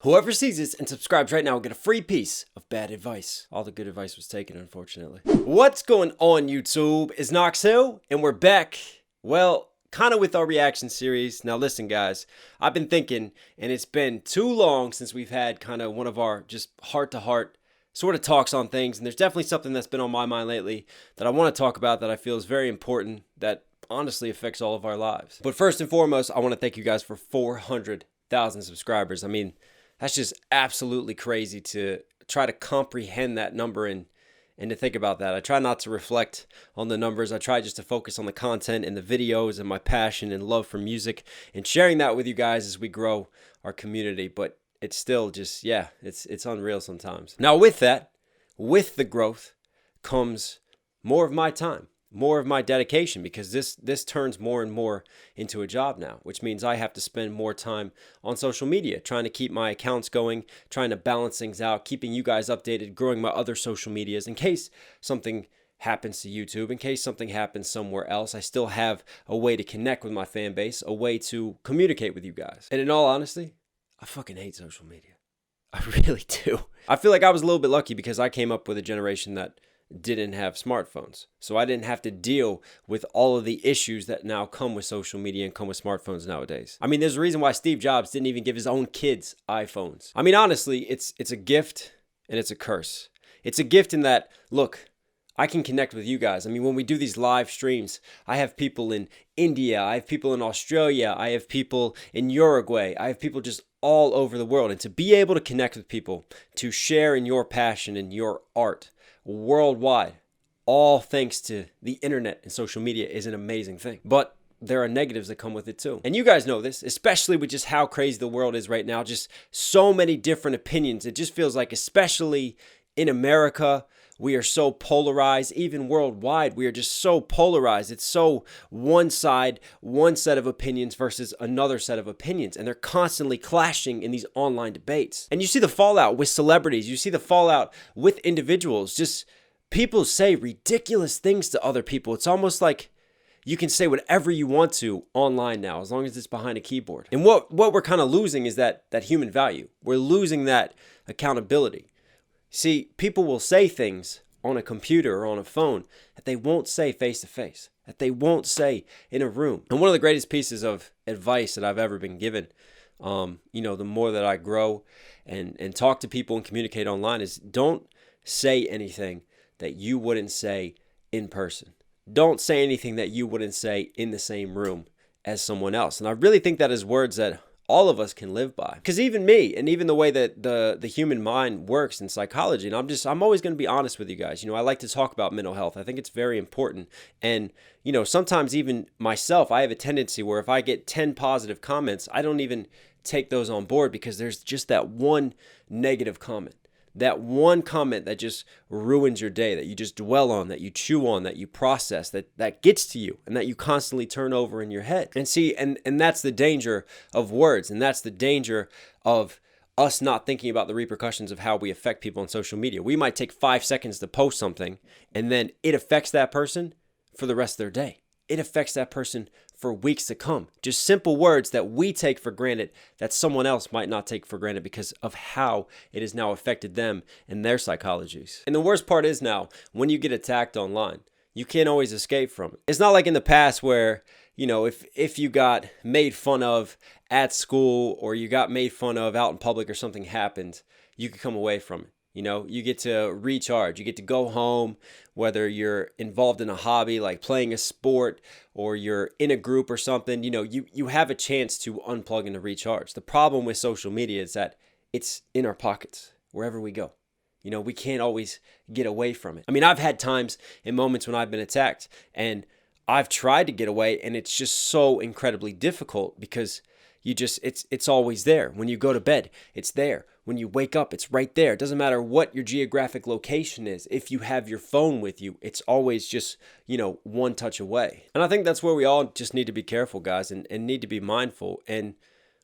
Whoever sees this and subscribes right now will get a free piece of bad advice. All the good advice was taken, unfortunately. What's going on, YouTube? It's Knox Hill, and we're back. Well, kind of with our reaction series. Now listen, guys, I've been thinking, and it's been too long since we've had kind of one of our just heart-to-heart sort of talks on things, and there's definitely something that's been on my mind lately that I want to talk about that I feel is very important, that honestly affects all of our lives. But first and foremost, I want to thank you guys for 400,000 subscribers. I mean, that's just absolutely crazy to try to comprehend that number and to think about that. I try not to reflect on the numbers. I try just to focus on the content and the videos and my passion and love for music and sharing that with you guys as we grow our community. But it's still just, yeah, it's unreal sometimes. Now with that, with the growth comes more of my time, more of my dedication, because this turns more and more into a job now, which means I have to spend more time on social media, trying to keep my accounts going, trying to balance things out, keeping you guys updated, growing my other social medias in case something happens to YouTube, in case something happens somewhere else. I still have a way to connect with my fan base, a way to communicate with you guys. And in all honesty, I fucking hate social media. I really do. I feel like I was a little bit lucky because I came up with a generation that didn't have smartphones. So I didn't have to deal with all of the issues that now come with social media and come with smartphones nowadays. I mean, there's a reason why Steve Jobs didn't even give his own kids iPhones. I mean, honestly, it's a gift and it's a curse. It's a gift in that, look, I can connect with you guys. I mean, when we do these live streams, I have people in India, I have people in Australia, I have people in Uruguay, I have people just all over the world. And to be able to connect with people, to share in your passion and your art worldwide, all thanks to the internet and social media, is an amazing thing. But there are negatives that come with it too. And you guys know this, especially with just how crazy the world is right now. Just so many different opinions. It just feels like, especially in America, we are so polarized. Even worldwide, we are just so polarized. It's so one side, one set of opinions versus another set of opinions. And they're constantly clashing in these online debates. And you see the fallout with celebrities. You see the fallout with individuals. Just people say ridiculous things to other people. It's almost like you can say whatever you want to online now, as long as it's behind a keyboard. And what we're kind of losing is that human value. We're losing that accountability. See, people will say things on a computer or on a phone that they won't say face to face, that they won't say in a room. And one of the greatest pieces of advice that I've ever been given, the more that I grow and talk to people and communicate online, is don't say anything that you wouldn't say in person. Don't say anything that you wouldn't say in the same room as someone else. And I really think that is words that all of us can live by. Because even me, and even the way that the human mind works in psychology, and I'm always going to be honest with you guys. I like to talk about mental health. I think it's very important. And, sometimes even myself, I have a tendency where if I get 10 positive comments, I don't even take those on board because there's just that one negative comment. That one comment that just ruins your day, that you just dwell on, that you chew on, that you process, that gets to you, and that you constantly turn over in your head. And see, and that's the danger of words, and that's the danger of us not thinking about the repercussions of how we affect people on social media. We might take 5 seconds to post something, and then it affects that person for the rest of their day. It affects that person for weeks to come. Just simple words that we take for granted that someone else might not take for granted because of how it has now affected them and their psychologies. And the worst part is now, when you get attacked online, you can't always escape from it. It's not like in the past where, if you got made fun of at school or you got made fun of out in public or something happened, you could come away from it. You get to recharge. You get to go home, whether you're involved in a hobby like playing a sport or you're in a group or something. You have a chance to unplug and to recharge. The problem with social media is that it's in our pockets wherever we go. We can't always get away from it. I mean, I've had times and moments when I've been attacked and I've tried to get away, and it's just so incredibly difficult because it's always there. When you go to bed, it's there. When you wake up, it's right there. It doesn't matter what your geographic location is. If you have your phone with you, it's always just, one touch away. And I think that's where we all just need to be careful, guys, and need to be mindful. And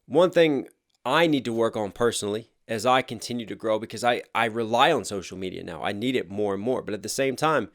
one thing I need to work on personally as I continue to grow, because I rely on social media now. I need it more and more. But at the same time,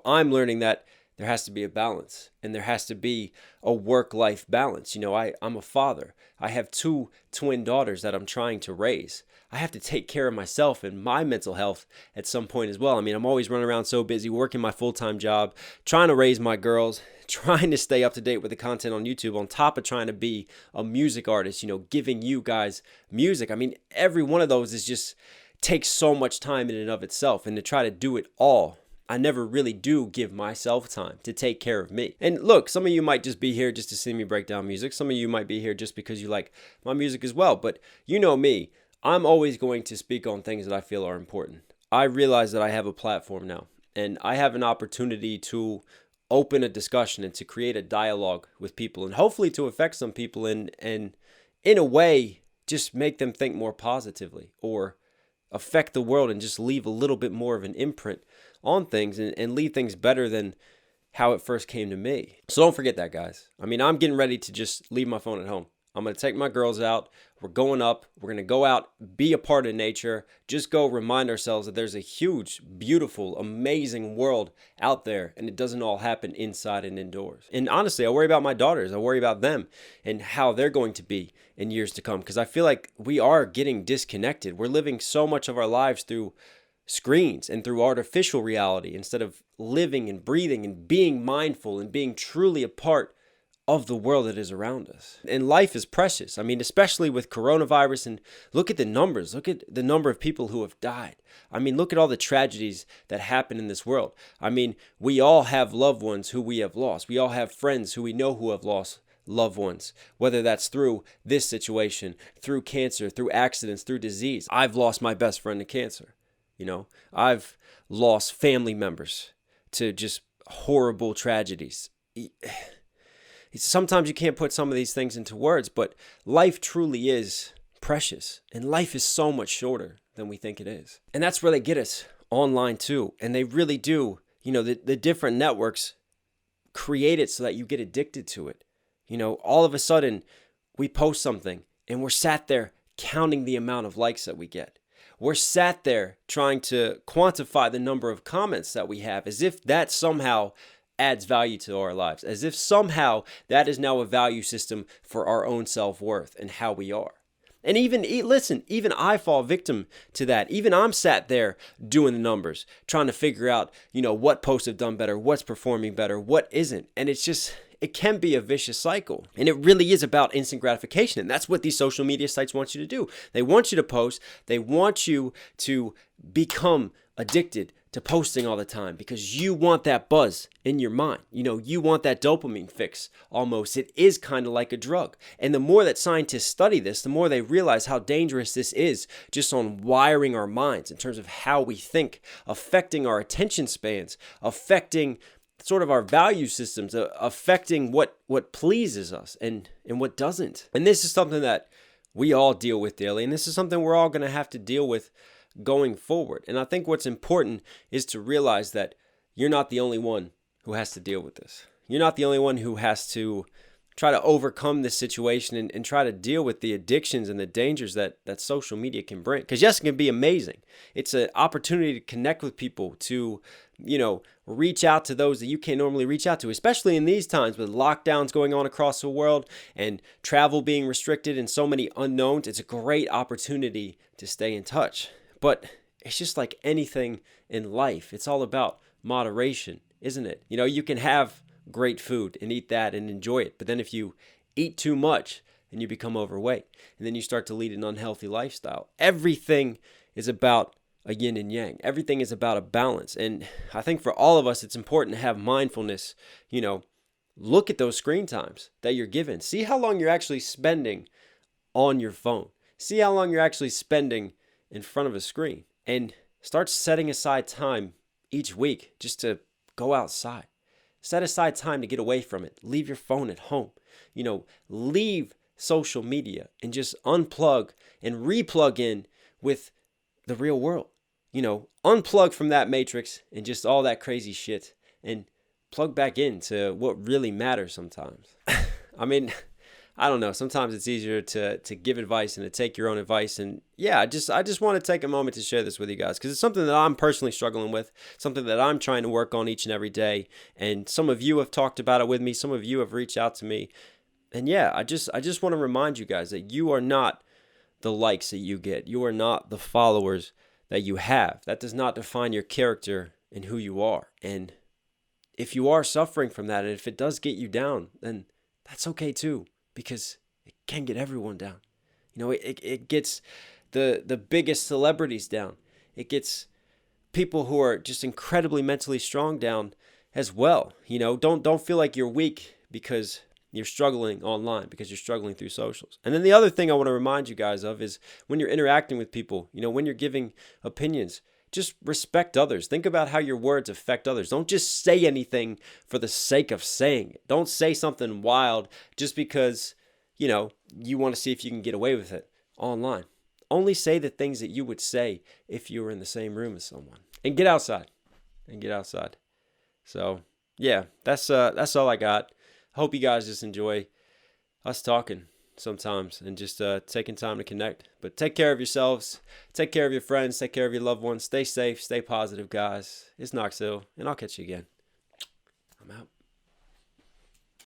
I'm learning that there has to be a balance, and there has to be a work-life balance. I'm a father. I have 2 twin daughters that I'm trying to raise. I have to take care of myself and my mental health at some point as well. I'm always running around so busy, working my full-time job, trying to raise my girls, trying to stay up to date with the content on YouTube, on top of trying to be a music artist, giving you guys music. Every one of those is just takes so much time in and of itself. And to try to do it all, I never really do give myself time to take care of me. And look, some of you might just be here just to see me break down music. Some of you might be here just because you like my music as well. But you know me, I'm always going to speak on things that I feel are important. I realize that I have a platform now, and I have an opportunity to open a discussion and to create a dialogue with people, and hopefully to affect some people and in a way just make them think more positively, or affect the world and just leave a little bit more of an imprint on things and leave things better than how it first came to me. So don't forget that, guys. I'm getting ready to just leave my phone at home. I'm going to take my girls out. We're going up. We're going to go out, be a part of nature. Just go remind ourselves that there's a huge, beautiful, amazing world out there, and it doesn't all happen inside and indoors. And honestly, I worry about my daughters. I worry about them and how they're going to be in years to come, because I feel like we are getting disconnected. We're living so much of our lives through screens and through artificial reality instead of living and breathing and being mindful and being truly a part of the world that is around us. And life is precious. Especially with coronavirus, and look at the numbers. Look at the number of people who have died. Look at all the tragedies that happen in this world. We all have loved ones who we have lost. We all have friends who we know who have lost loved ones, whether that's through this situation, through cancer, through accidents, through disease. I've lost my best friend to cancer. I've lost family members to just horrible tragedies. Sometimes you can't put some of these things into words, but life truly is precious, and life is so much shorter than we think it is. And that's where they get us online too. And they really do, the different networks create it so that you get addicted to it. All of a sudden we post something and we're sat there counting the amount of likes that we get. We're sat there trying to quantify the number of comments that we have, as if that somehow adds value to our lives, as if somehow that is now a value system for our own self-worth and how we are. And even I fall victim to that. Even I'm sat there doing the numbers, trying to figure out, what posts have done better, what's performing better, what isn't. And it can be a vicious cycle. And it really is about instant gratification. And that's what these social media sites want you to do. They want you to post. They want you to become addicted to posting all the time, because you want that buzz in your mind. You want that dopamine fix almost. It is kind of like a drug. And the more that scientists study this, the more they realize how dangerous this is just on wiring our minds in terms of how we think, affecting our attention spans, affecting sort of our value systems, affecting what pleases us and what doesn't. And this is something that we all deal with daily. And this is something we're all going to have to deal with going forward. And I think what's important is to realize that you're not the only one who has to deal with this. You're not the only one who has to try to overcome this situation and try to deal with the addictions and the dangers that social media can bring. Because yes, it can be amazing. It's an opportunity to connect with people, to, reach out to those that you can't normally reach out to, especially in these times with lockdowns going on across the world and travel being restricted and so many unknowns. It's a great opportunity to stay in touch. But it's just like anything in life. It's all about moderation, isn't it? You can have great food and eat that and enjoy it. But then if you eat too much, then you become overweight. And then you start to lead an unhealthy lifestyle. Everything is about a yin and yang. Everything is about a balance. And I think for all of us, it's important to have mindfulness. Look at those screen times that you're given. See how long you're actually spending on your phone. See how long you're actually spending in front of a screen, and start setting aside time each week just to go outside. Set aside time to get away from it. Leave your phone at home. Leave social media and just unplug and replug in with the real world. Unplug from that matrix and just all that crazy shit and plug back into what really matters sometimes. I don't know. Sometimes it's easier to give advice and to take your own advice. And yeah, I just want to take a moment to share this with you guys because it's something that I'm personally struggling with, something that I'm trying to work on each and every day. And some of you have talked about it with me. Some of you have reached out to me. And yeah, I just want to remind you guys that you are not the likes that you get. You are not the followers that you have. That does not define your character and who you are. And if you are suffering from that, and if it does get you down, then that's okay too, because it can get everyone down. You know, it gets the biggest celebrities down. It gets people who are just incredibly mentally strong down as well. You know, don't feel like you're weak because you're struggling online, because you're struggling through socials. And then the other thing I want to remind you guys of is when you're interacting with people, you know, when you're giving opinions, just respect others. Think about how your words affect others. Don't just say anything for the sake of saying it. Don't say something wild just because, you know, you want to see if you can get away with it online. Only say the things that you would say if you were in the same room as someone. And get outside. So, yeah, that's all I got. Hope you guys just enjoy us talking sometimes and just taking time to connect. But take care of yourselves, take care of your friends, take care of your loved ones. Stay safe, stay positive, guys. It's Knox Hill, and I'll catch you again. I'm out.